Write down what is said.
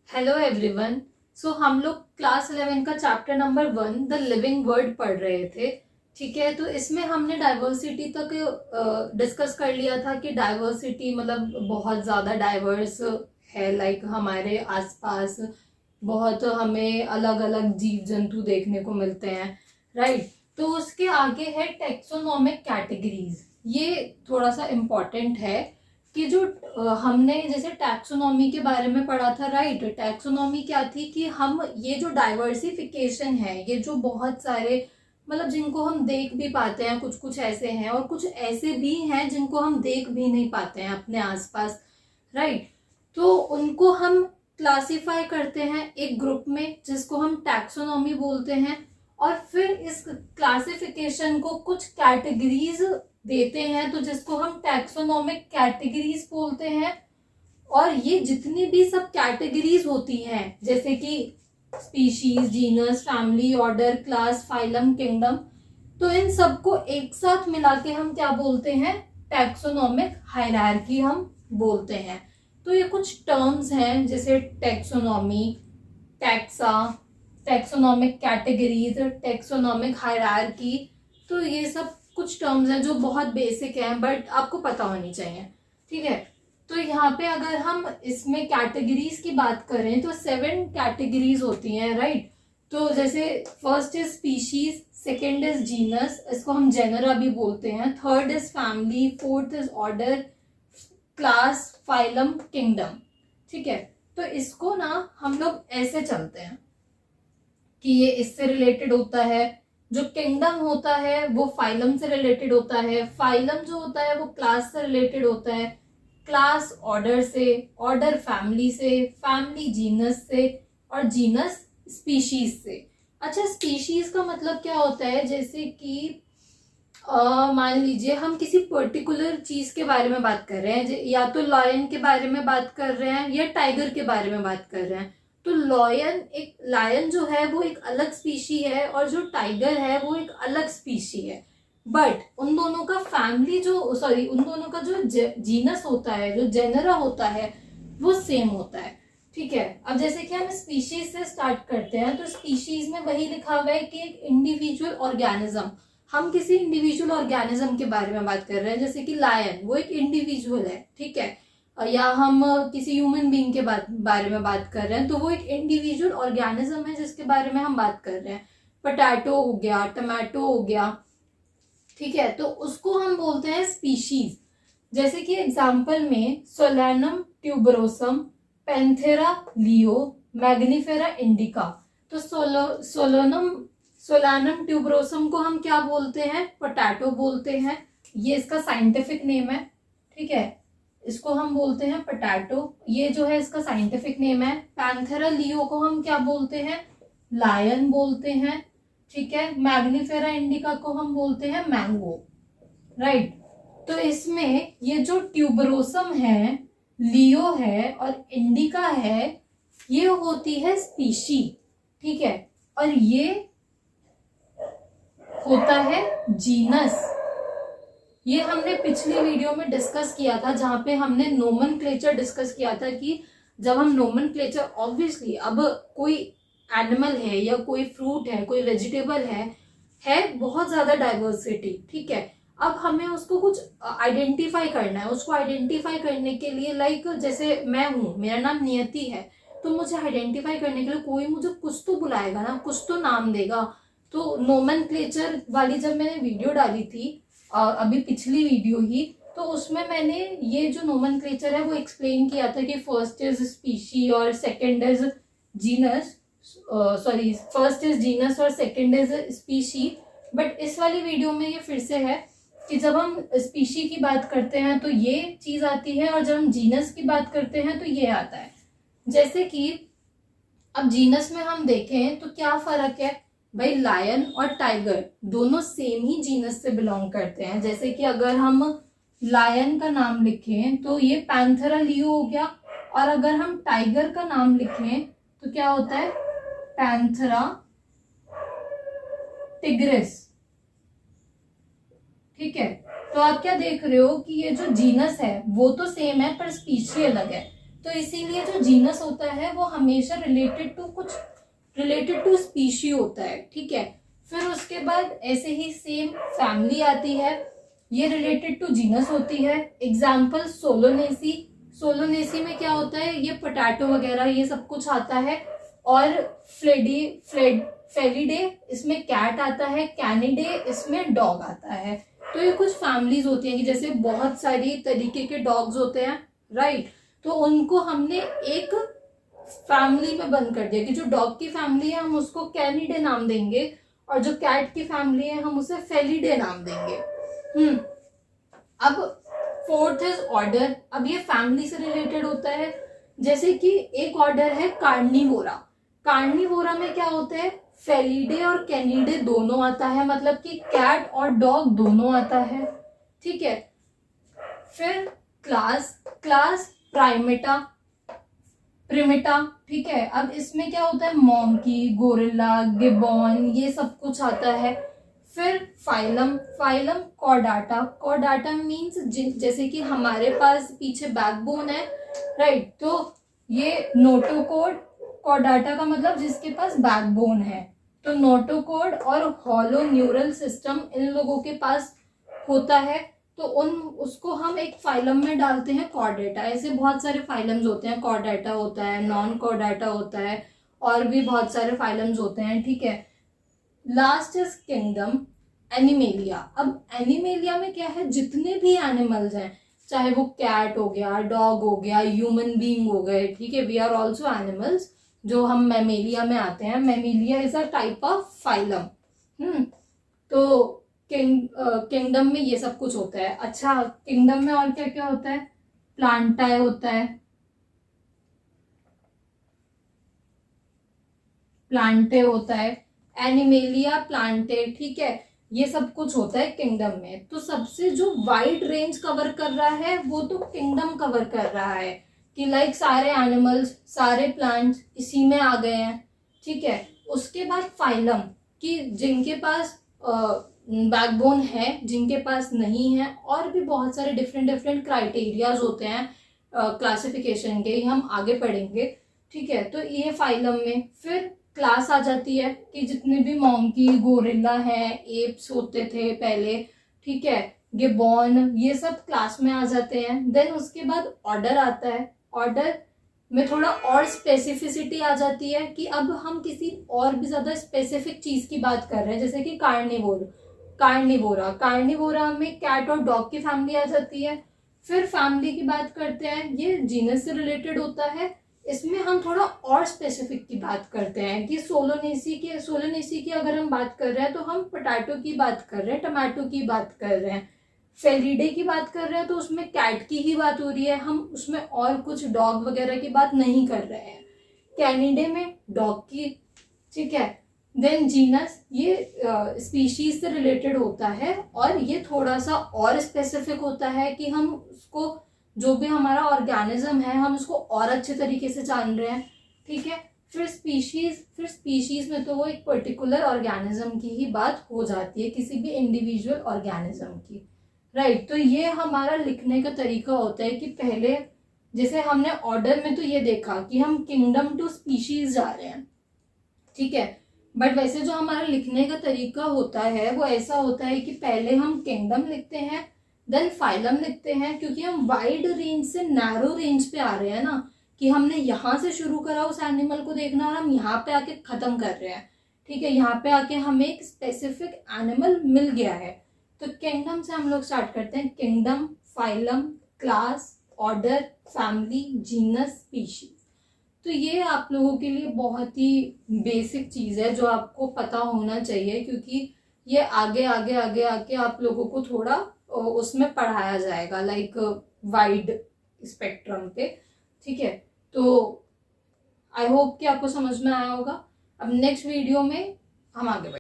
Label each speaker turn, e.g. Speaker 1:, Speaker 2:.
Speaker 1: Hello everyone. सो हम लोग class 11 का chapter number 1 the living word पढ़ रहे थे। ठीक है, तो इसमें हमने डाइवर्सिटी तक डिस्कस कर लिया था कि डाइवर्सिटी मतलब बहुत ज़्यादा डाइवर्स है। लाइक हमारे आसपास बहुत हमें अलग अलग जीव जंतु देखने को मिलते हैं, राइट। तो उसके आगे है टेक्सोनोमिक कैटेगरीज। ये थोड़ा सा इम्पोर्टेंट है कि जो हमने जैसे टैक्सोनॉमी के बारे में पढ़ा था, राइट। टैक्सोनॉमी क्या थी कि हम ये जो डाइवर्सिफिकेशन है, ये जो बहुत सारे मतलब जिनको हम देख भी पाते हैं, कुछ कुछ ऐसे हैं और कुछ ऐसे भी हैं जिनको हम देख भी नहीं पाते हैं अपने आसपास, राइट। तो उनको हम क्लासिफाई करते हैं एक ग्रुप में जिसको हम टैक्सोनॉमी बोलते हैं, और फिर इस क्लासिफिकेशन को कुछ कैटेगरीज देते हैं तो जिसको हम टैक्सोनॉमिक कैटेगरीज बोलते हैं। और ये जितनी भी सब कैटेगरीज होती हैं जैसे कि species, genus, family, order, class, phylum, kingdom, तो इन सबको एक साथ मिला के हम क्या बोलते हैं? टैक्सोनॉमिक हायरार्की हम बोलते हैं। तो ये कुछ टर्म्स हैं जैसे taxonomy, taxa, taxonomic categories, taxonomic hierarchy. तो ये सब कुछ टर्म्स हैं जो बहुत बेसिक हैं बट आपको पता होनी चाहिए, ठीक है। तो यहाँ पे अगर हम इसमें कैटेगरीज की बात करें तो 7 कैटेगरीज होती हैं, राइट। तो जैसे first is species, second is genus, इसको हम जेनरा भी बोलते हैं, third is family, fourth is order, class, phylum, kingdom, ठीक है। तो इसको ना हम लोग ऐसे चलते हैं कि ये इससे रिलेटेड होता है, जो किंगडम होता है वो फाइलम से रिलेटेड होता है, फाइलम जो होता है वो क्लास से रिलेटेड होता है, क्लास ऑर्डर से, ऑर्डर फैमिली से, फैमिली जीनस से, और जीनस स्पीशीज से। अच्छा, स्पीशीज का मतलब क्या होता है? जैसे कि मान लीजिए हम किसी पर्टिकुलर चीज के बारे में बात कर रहे हैं, या तो लॉयन के बारे में बात कर रहे हैं या टाइगर के बारे में बात कर रहे हैं। तो लायन जो है वो एक अलग स्पीशी है और जो टाइगर है वो एक अलग स्पीशी है। बट उन दोनों का उन दोनों का जो जीनस होता है, जो जेनरा होता है, वो सेम होता है, ठीक है। अब जैसे कि हम स्पीशीज से स्टार्ट करते हैं, तो स्पीशीज में वही लिखा हुआ है कि एक इंडिविजुअल ऑर्गेनिज्म, हम किसी इंडिविजुअल ऑर्गेनिज्म के बारे में बात कर रहे हैं, जैसे कि लायन वो एक इंडिविजुअल है, ठीक है। या हम किसी ह्यूमन बीइंग के बारे में बात कर रहे हैं तो वो एक इंडिविजुअल ऑर्गेनिज्म है जिसके बारे में हम बात कर रहे हैं। पोटैटो हो गया, टमाटो हो गया, ठीक है। तो उसको हम बोलते हैं स्पीशीज। जैसे कि एग्जाम्पल में solanum tuberosum, Panthera leo, Mangifera indica. तो सोलैनम ट्यूबरोसम को हम क्या बोलते हैं? पोटैटो बोलते हैं, ये इसका साइंटिफिक नेम है, ठीक है। इसको हम बोलते हैं पोटैटो, ये जो है इसका साइंटिफिक नेम है। पैंथेरा लियो को हम क्या बोलते हैं? लायन बोलते हैं, ठीक है। मैग्निफेरा इंडिका को हम बोलते हैं मैंगो, राइट। तो इसमें ये जो ट्यूबरोसम है, लियो है और इंडिका है, ये होती है स्पीशी, ठीक है। और ये होता है जीनस। ये हमने पिछली वीडियो में डिस्कस किया था जहां पे हमने नोमेनक्लेचर डिस्कस किया था कि जब हम नोमेनक्लेचर, ऑब्वियसली अब कोई एनिमल है या कोई फ्रूट है, कोई वेजिटेबल है बहुत ज्यादा डाइवर्सिटी, ठीक है। अब हमें उसको कुछ आइडेंटिफाई करना है। उसको आइडेंटिफाई करने के लिए लाइक जैसे मैं हूं, मेरा नाम नियति है, तो मुझे आइडेंटिफाई करने के लिए कोई मुझे कुछ तो बुलाएगा ना, कुछ तो नाम देगा। तो नोमेनक्लेचर वाली जब मैंने वीडियो डाली थी अभी पिछली वीडियो ही, तो उसमें मैंने ये जो नोमेनक्लेचर है वो एक्सप्लेन किया था कि फर्स्ट इज स्पीशी और second is genus, first is genus और सेकंड इज स्पीशी। बट इस वाली वीडियो में ये फिर से है कि जब हम स्पीशी की बात करते हैं तो ये चीज आती है, और जब हम जीनस की बात करते हैं तो ये आता है। जैसे कि अब जीनस में हम देखें तो क्या फर्क है भाई? लायन और टाइगर दोनों सेम ही जीनस से बिलोंग करते हैं। जैसे कि अगर हम लायन का नाम लिखें तो ये पैंथेरा लियो हो गया, और अगर हम टाइगर का नाम लिखें तो क्या होता है? पैंथेरा टिग्रिस, ठीक है। तो आप क्या देख रहे हो कि ये जो जीनस है वो तो सेम है पर स्पीशी अलग है। तो इसीलिए जो जीनस होता है वो हमेशा रिलेटेड टू स्पीशी होता है, ठीक है। फिर उसके बाद ऐसे ही सेम फैमिली आती है, ये रिलेटेड टू जीनस होती है। एग्जाम्पल सोलोनेसी, सोलोनेसी में क्या होता है, ये पोटैटो वगैरह ये सब कुछ आता है। और फेलिडे इसमें कैट आता है, कैनिडे इसमें डॉग आता है। तो ये कुछ फैमिलीज होती हैं कि जैसे बहुत सारी तरीके के डॉग्स होते हैं, राइट। तो उनको हमने एक फैमिली में बंद कर दिया कि जो डॉग की फैमिली है हम उसको कैनिडे नाम देंगे और जो कैट की फैमिली है हम उसे फेलिडे नाम देंगे। अब फोर्थ इज ऑर्डर। अब ये फैमिली से रिलेटेड होता है। जैसे कि एक ऑर्डर है कार्निवोरा। कार्निवोरा में क्या होता है, फेलिडे और कैनिडे दोनों आता है, मतलब कि कैट और डॉग दोनों आता है, ठीक है। फिर क्लास प्रिमेटा, ठीक है। अब इसमें क्या होता है, मॉन्की, गोरिल्ला, गिबॉन ये सब कुछ आता है। फिर फाइलम कॉर्डाटा मीन्स जैसे कि हमारे पास पीछे बैकबोन है, राइट। तो ये नोटोकॉर्ड, कॉर्डाटा का मतलब जिसके पास बैकबोन है। तो नोटोकॉर्ड और हॉलो न्यूरल सिस्टम इन लोगों के पास होता है, तो उसको हम एक फाइलम में डालते हैं कॉर्डेटा। ऐसे बहुत सारे फाइलम्स होते हैं, कॉर्डेटा होता है, नॉन कॉर्डेटा होता है, और भी बहुत सारे फाइलम्स होते हैं, ठीक है। Last is kingdom animalia. अब एनिमेलिया में क्या है, जितने भी एनिमल्स हैं, चाहे वो कैट हो गया, डॉग हो गया, ह्यूमन बीइंग हो गए, ठीक है, वी आर ऑल्सो एनिमल्स, जो हम मैमेलिया में आते हैं। Mammalia is a type of phylum. तो किंगडम में ये सब कुछ होता है। अच्छा, किंगडम में और क्या क्या होता है, प्लांटाए होता है, प्लांटे होता है, एनिमेलिया, प्लांटे, ठीक है, ये सब कुछ होता है किंगडम में। तो सबसे जो वाइड रेंज कवर कर रहा है वो तो किंगडम कवर कर रहा है कि लाइक सारे एनिमल्स, सारे प्लांट्स इसी में आ गए हैं, ठीक है। उसके बाद फाइलम, कि जिनके पास बैकबोन है, जिनके पास नहीं है, और भी बहुत सारे डिफरेंट क्राइटेरियाज होते हैं क्लासिफिकेशन के, हम आगे पढ़ेंगे, ठीक है। तो ये फाइलम में। फिर क्लास आ जाती है कि जितने भी मॉन्की, गोरिल्ला है, एप्स होते थे पहले, ठीक है, गिबॉन, ये सब क्लास में आ जाते हैं। देन उसके बाद ऑर्डर आता है। ऑर्डर में थोड़ा और स्पेसिफिसिटी आ जाती है कि अब हम किसी और भी ज्यादा स्पेसिफिक चीज की बात कर रहे हैं, जैसे कि कार्निवोरा में कैट और डॉग की फैमिली आ जाती है। फिर फैमिली की बात करते हैं, ये जीनस से रिलेटेड होता है। इसमें हम थोड़ा और स्पेसिफिक की बात करते हैं कि सोलोनेसी की अगर हम बात कर रहे हैं तो हम पोटैटो की बात कर रहे हैं, टमाटो की बात कर रहे हैं। फेलिडे की बात कर रहे हैं तो उसमें कैट की ही बात हो रही है, हम उसमें और कुछ डॉग वगैरह की बात नहीं कर रहे हैं। कैनिडे में डॉग की, ठीक है। देन जीनस, ये स्पीशीज से रिलेटेड होता है और ये थोड़ा सा और स्पेसिफिक होता है कि हम उसको, जो भी हमारा ऑर्गेनिज्म है, हम उसको और अच्छे तरीके से जान रहे हैं, ठीक है। फिर स्पीशीज में तो वो एक पर्टिकुलर ऑर्गेनिज्म की ही बात हो जाती है, किसी भी इंडिविजुअल ऑर्गेनिज्म की, राइट। तो ये हमारा लिखने का तरीका होता है कि पहले जैसे हमने ऑर्डर में तो ये देखा कि हम किंगडम टू स्पीशीज जा रहे हैं, ठीक है। बट वैसे जो हमारा लिखने का तरीका होता है वो ऐसा होता है कि पहले हम किंगडम लिखते हैं, देन फाइलम लिखते हैं, क्योंकि हम वाइड रेंज से नैरो रेंज पे आ रहे हैं ना, कि हमने यहाँ से शुरू करा उस एनिमल को देखना और हम यहाँ पे आके खत्म कर रहे हैं, ठीक है। यहाँ पे आके हमें एक स्पेसिफिक एनिमल मिल गया है। तो किंगडम से हम लोग स्टार्ट करते हैं, kingdom, phylum, class, order, family, genus, species. तो ये आप लोगों के लिए बहुत ही बेसिक चीज है जो आपको पता होना चाहिए, क्योंकि ये आगे आगे आगे आके आप लोगों को थोड़ा उसमें पढ़ाया जाएगा, लाइक वाइड स्पेक्ट्रम पे, ठीक है। तो आई होप कि आपको समझ में आया होगा। अब नेक्स्ट वीडियो में हम आगे बढ़ेंगे।